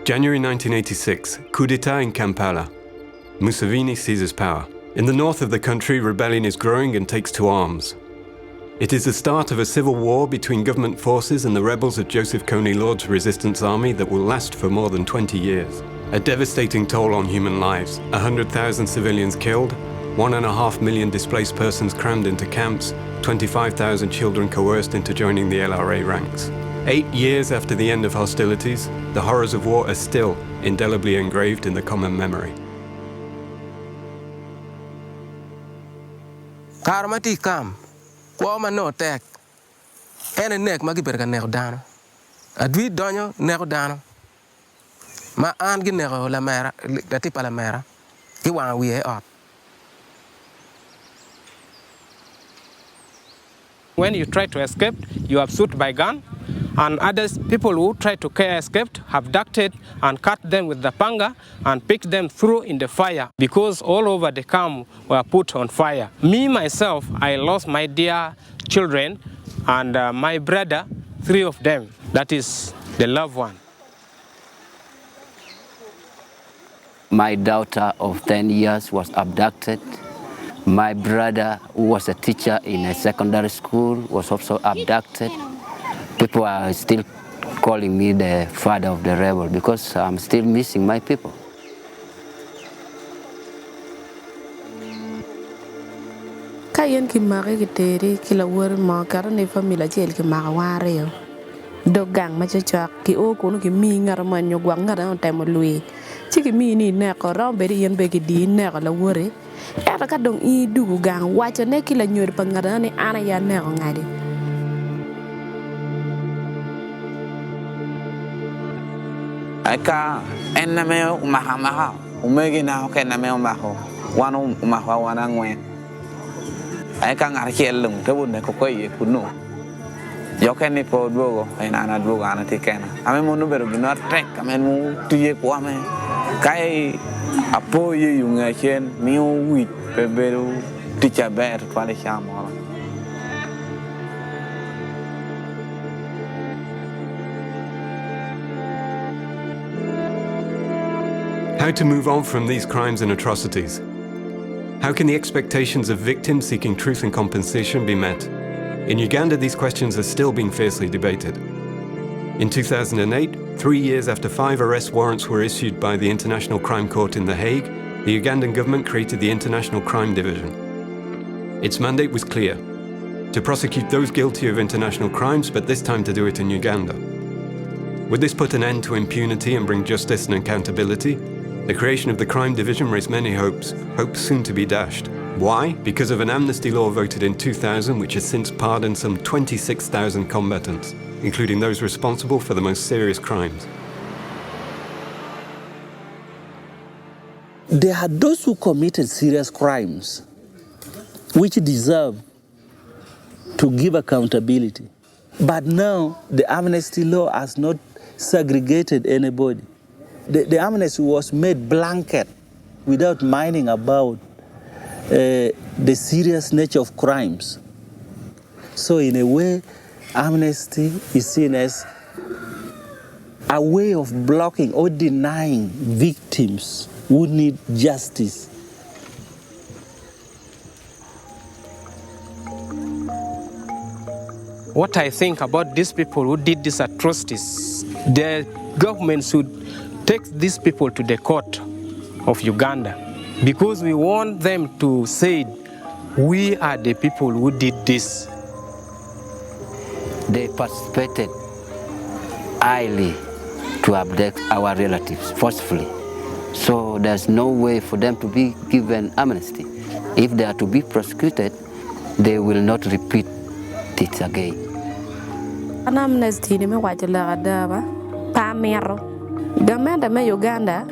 January 1986, coup d'etat in Kampala. Museveni seizes power. In the north of the country, rebellion is growing and takes to arms. It is the start of a civil war between government forces and the rebels of Joseph Kony Lord's resistance army that will last for more than 20 years. A devastating toll on human lives, 100,000 civilians killed, 1.5 million displaced persons crammed into camps, 25,000 children coerced into joining the LRA ranks. 8 years after the end of hostilities, the horrors of war are still indelibly engraved in the common memory. Karmati kam, kwama no tek. Ene nek magi berga nek dano. Adwi donyo nek dano. Ma an gi nek la mera, la tipa la mera. Ki wan wiye ot. When you try to escape, you are shot by gun, and others, people who try to escape, have abducted and cut them with the panga and picked them through in the fire because all over the camp were put on fire. Me, myself, I lost my dear children and my brother, 3 of them. That is the loved one. My daughter of 10 years was abducted. My brother, who was a teacher in a secondary school, was also abducted. People are still calling me the father of the rebel because I'm still missing my people. Kayen ki mare ki tere ki la wër mo karane famila jel ki mara ware do gang ma chak ki o ko ki mi ngar man nyo gwang ngar on temo lui chi ki mi ni ne ko rombe di yen be ki di ne ko la wëre era ka dong I dugu gang wacha ne ki la nyor pa ngar ne ana ya ne ko ngadi aka enna me maha umegi na ko enna me maho wanu maha wana ngwe aka ngar kielung to bunne ko koy kunu yo ken ni po duogo ina na duogo ana tikena ame monu beru gino trek ame mu tuye ko ame kai apo ye yunga chen miu wit beberu ticha ber pale chamo. How to move on from these crimes and atrocities? How can the expectations of victims seeking truth and compensation be met? In Uganda, these questions are still being fiercely debated. In 2008, 3 years after 5 arrest warrants were issued by the International Crime Court in The Hague, the Ugandan government created the International Crime Division. Its mandate was clear: to prosecute those guilty of international crimes, but this time to do it in Uganda. Would this put an end to impunity and bring justice and accountability? The creation of the Crime Division raised many hopes soon to be dashed. Why? Because of an amnesty law voted in 2000 which has since pardoned some 26,000 combatants, including those responsible for the most serious crimes. There are those who committed serious crimes which deserve to give accountability. But now the amnesty law has not segregated anybody. The amnesty was made blanket without minding about the serious nature of crimes. So in a way, amnesty is seen as a way of blocking or denying victims who need justice. What I think about these people who did these atrocities, the government should take these people to the court of Uganda because we want them to say, we are the people who did this. They participated highly to abduct our relatives forcefully. So there's no way for them to be given amnesty. If they are to be prosecuted, they will not repeat it again. An amnesty ni me wacha la daba pa mero gamanda me Uganda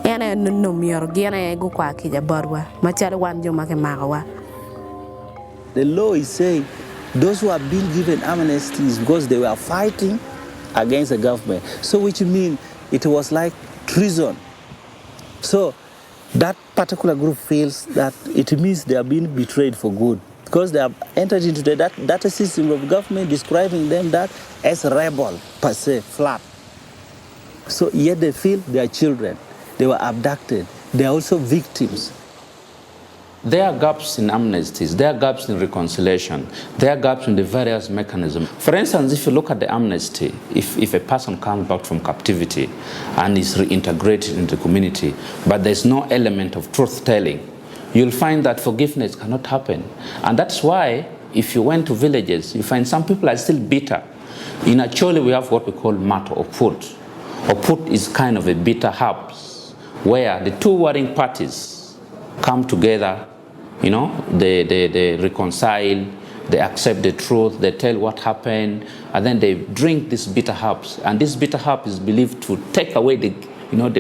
ene no mero gene go kwa kija barwa machale wan joma ke magawa. The law is saying those who have been given amnesties because they were fighting against the government. So which means it was like treason. So that particular group feels that it means they are being betrayed for good because they have entered into that system of government describing them that as rebel per se, flat. So yet they feel they are children. They were abducted. They are also victims. There are gaps in amnesties, there are gaps in reconciliation, there are gaps in the various mechanisms. For instance, if you look at the amnesty, if a person comes back from captivity and is reintegrated into the community, but there's no element of truth-telling, you'll find that forgiveness cannot happen. And that's why, if you went to villages, you find some people are still bitter. In Acholi, we have what we call mato or put. Or put is kind of a bitter herbs, where the two warring parties come together, they reconcile, they accept the truth, they tell what happened, and then they drink this bitter herbs. And this bitter herb is believed to take away the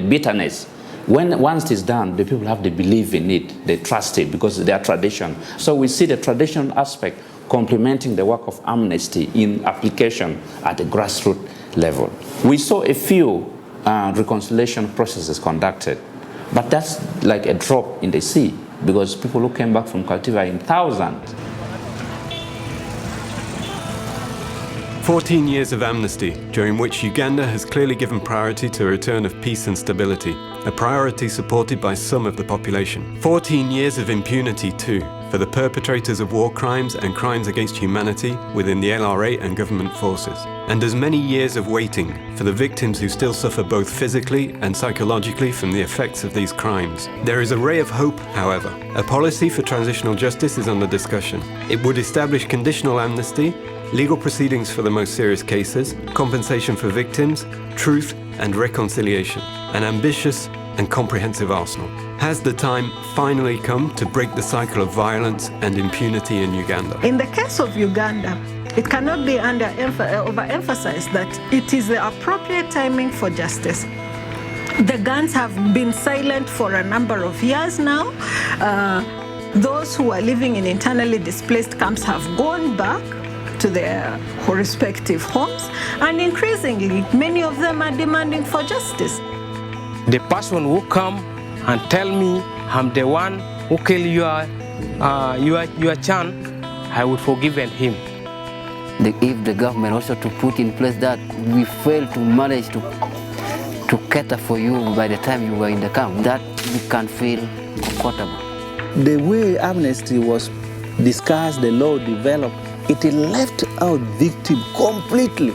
bitterness. Once it's done, the people have to believe in it, they trust it because it's their tradition. So we see the traditional aspect complementing the work of amnesty in application at the grassroots level. We saw a few reconciliation processes conducted, but that's like a drop in the sea because people who came back from captivity are in thousands. 14 years of amnesty, during which Uganda has clearly given priority to a return of peace and stability, a priority supported by some of the population. 14 years of impunity too, for the perpetrators of war crimes and crimes against humanity within the LRA and government forces. And as many years of waiting for the victims who still suffer both physically and psychologically from the effects of these crimes. There is a ray of hope, however. A policy for transitional justice is under discussion. It would establish conditional amnesty, legal proceedings for the most serious cases, compensation for victims, truth and reconciliation. An ambitious and comprehensive arsenal. Has the time finally come to break the cycle of violence and impunity in Uganda? In the case of Uganda, it cannot be overemphasized that it is the appropriate timing for justice. The guns have been silent for a number of years now. Those who are living in internally displaced camps have gone back to their respective homes, and increasingly, many of them are demanding for justice. The person who come and tell me I'm the one who killed your son, I would forgive him. If the government also to put in place that we fail to manage to cater for you by the time you were in the camp, that we can feel comfortable. The way amnesty was discussed, the law developed, it left out victim completely.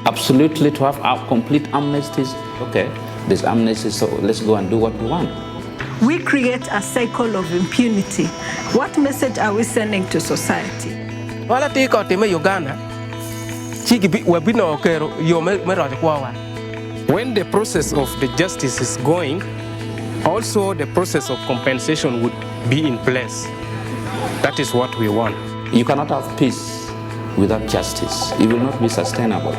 Absolutely, to have complete amnesties. Okay, there's amnesty, so let's go and do what we want. We create a cycle of impunity. What message are we sending to society? When the process of the justice is going, also the process of compensation would be in place. That is what we want. You cannot have peace without justice. It will not be sustainable.